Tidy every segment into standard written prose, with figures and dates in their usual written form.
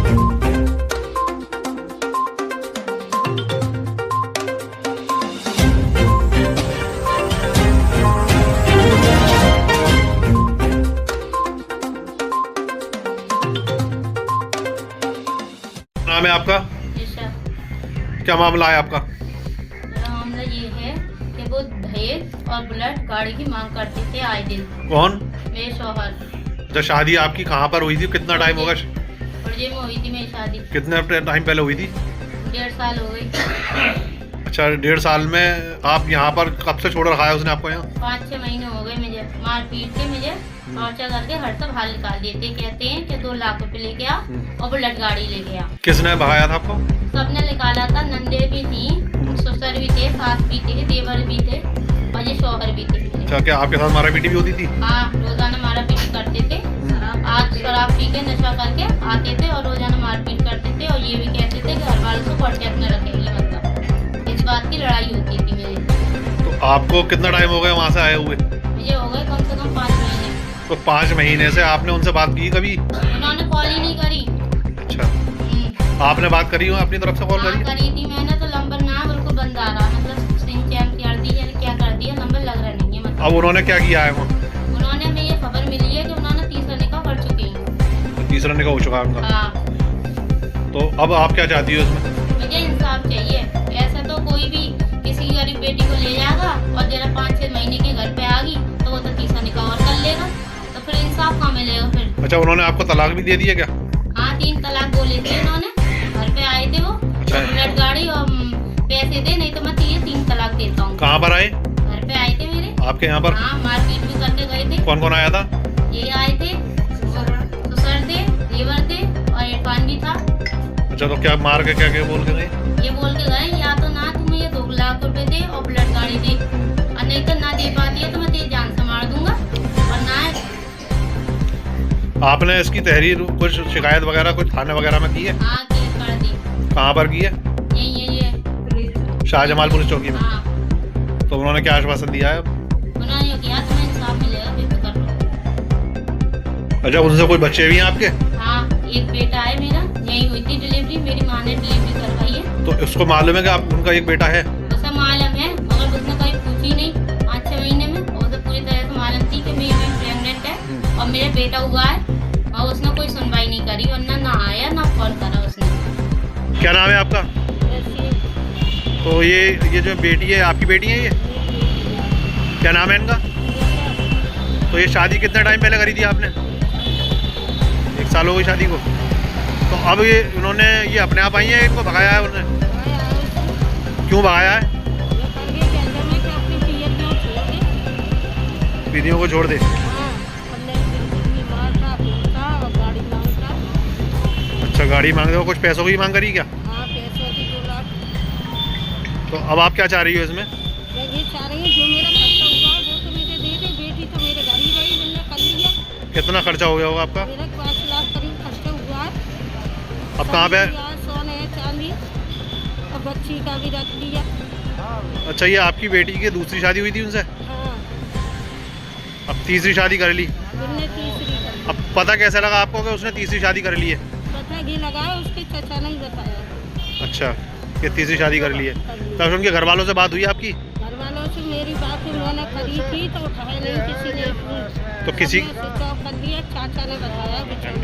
नाम है आपका? क्या मामला है आपका? मेरा मामला ये है कि वो दहेज और बुलेट गाड़ी की मांग करते थे आए दिन। कौन? मेरे शौहर। जो शादी आपकी कहाँ पर हुई थी, कितना टाइम होगा? पड़जे में हुई थी मेरी शादी। कितने टाइम पहले हुई थी? 1.5 साल हो गई। अच्छा, 1.5 साल में आप यहाँ पर कब से छोड़ रखा है उसने आपको यहाँ? 5-6 महीने हो गए मुझे मार पीट के, मुझे टॉर्चर करके हर सब हाल निकाल देते। कहते हैं कि 2 लाख रुपए लेके आ और बुलेट गाड़ी लेके आ। किसने भगाया था आपको? सबने निकाला था। नंदे भी थी, ससुर भी थे, सास भी थे, देवर भी थे और ये शौहर भी थे। अच्छा, क्या आपके साथ मारा पीटी भी होती थी? हाँ, रोजाना मारा पीट करते थे। आज शराब पी के नशा करके आते थे और रोजाना मारपीट करते थे और ये भी कहते थे कि घर वालों को कांटेक्ट में रखेंगे। मतलब इस बात की लड़ाई होती थी मेरी। तो आपको कितना टाइम हो गया वहाँ से आए हुए? मुझे हो गए कम से कम 5 महीने। तो 5 महीने से आपने उनसे बात की कभी? उन्होंने कॉल ही नहीं करी। अच्छा, आपने बात करी हो अपनी तरफ से? कॉल हाँ, करी थी मैंने, तो नंबर ना बिल्कुल बंद आ रहा, मतलब सिम चैम कर दी है, क्या कर दिया, नंबर लग रहा नहीं है। मतलब अब उन्होंने क्या किया है? उन्होंने हमें ये खबर मिली है कि उन्होंने तीसरा निकाह कर चुके हैं। तीसरा निकाह हो चुका है उनका? हाँ। तो अब आप क्या चाहती हो इसमें? मुझे इंसाफ चाहिए। ऐसा तो कोई भी किसी गरीब बेटी को ले जाएगा और जरा 5-6 महीने के घर पे आ गई तो वो तो तीसरा निकाह और कर लेगा, तो फिर इंसाफ कहाँ मिलेगा फिर? अच्छा, उन्होंने आपको तलाक भी दे दिया क्या? हाँ, 3 तलाक बोले थे उन्होंने। घर पे आए थे वो। अच्छा। बुलेट गाड़ी और पैसे दे, नहीं तो मैं तुझे 3 तलाक देता हूँ। कहाँ पर आए? घर पे आए थे मेरे। आपके यहाँ पर? हाँ, मारपीट भी करके गए थे। कौन कौन आया था? ये आए थे, ससुर थे, देवर थे और इरफान भी था। अच्छा, तो क्या मार के क्या क्या बोल के गए? ये बोल के गए या तो ना तुम्हें ये 2 लाख रुपए दे और बुलेट गाड़ी दे, और नहीं तो ना दे पाती है तो मैं तेरी जान से मार दूंगा। और ना आपने इसकी तहरीर कुछ शिकायत वगैरह कुछ थाने वगैरह में की है? हाँ, केस कर दी। कहाँ पर की है? ये शाहजमाल पुलिस चौकी में। हाँ, तो उन्होंने क्या आश्वासन दिया है? उन्होंने ये किया तुम्हें इंसाफ मिलेगा, बेफिक्र रहो। अच्छा, उनसे कोई बच्चे भी हैं आपके? हाँ, एक बेटा है मेरा, यही हुई थी डिलीवरी, मेरी माँ ने डिलीवरी करवाई है। तो इसको मालूम है कि आप उनका एक बेटा है? उसे मालूम है, मगर उसने कहीं पूछी नहीं 5-6 महीने में। उसे पूरी तरह से मालूम थी कि मेरी प्रेग्नेंट है और मेरा बेटा हुआ है, और उसने कोई सुनवाई नहीं करी और ना आया ना फोन करा उसने। क्या नाम है आपका? तो ये जो बेटी है आपकी बेटी है ये? क्या नाम है इनका? तो ये शादी कितने टाइम पहले करी थी आपने? 1 साल हो गई शादी को। तो अब ये उन्होंने ये अपने आप आई है, इनको भगाया है उन्होंने? क्यों भगाया है? बीवियों को छोड़ दे। अच्छा, गाड़ी मांग रहे हो, कुछ पैसों की मांग करी क्या? तो अब आप क्या चाह रही हो इसमें? ये चाह रही है जो मेरा खर्चा हुआ वो तो मुझे दे दे। बेटी तो मेरे घर ही रही, मैंने कर लिया। कितना खर्चा हो गया होगा आपका? मेरा 5 लाख करीब खर्चा हुआ है। अब कहाँ पे? सोने चांदी और बच्ची का भी रख लिया। अच्छा, ये आपकी बेटी की दूसरी शादी हुई थी उनसे? हाँ, अब तीसरी शादी कर ली? उनने तीसरी कर ली। अब पता कैसे लगा आपको कि उसने तीसरी शादी कर ली है? पता ये लगा उसके चाचा ने ही बताया। अच्छा, कि तीसरी शादी कर ली है। तब उनके घर वालों से बात हुई आपकी? घर वालों से मेरी बात उन्होंने करी थी तो उठाए नहीं किसी ने। तो किसी स्विच ऑफ कर दिया। चाचा ने बताया बिछड़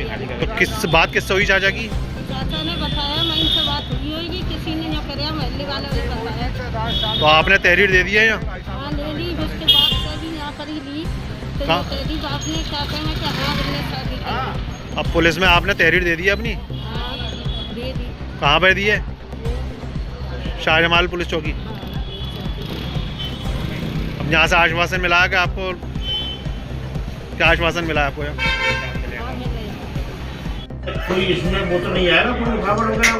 तो किस बात किससे हुई चाचा की? चाचा ने बताया, मैं इनसे बात हुई होगी, किसी ने न कराया, मोहल्ले वालों ने बताया। तो आपने तहरीर दे दी है या? हाँ, ले ली। उसके बाद से भी यहाँ पर ही ली तो कहाँ? ये कह दी आपने चाचा ने कि हाँ हमने शादी की। अब पुलिस में आपने तहरीर दे दी है अपनी? हाँ, दे दी। कहाँ पर दी है? शाहजमाल पुलिस चौकी। अब यहाँ से आश्वासन मिला है कि आपको? क्या आश्वासन मिला है आपको यहाँ? हाँ, मिल रही। कोई इसमें वो तो नहीं आएगा, कोई रुकावट वगैरह?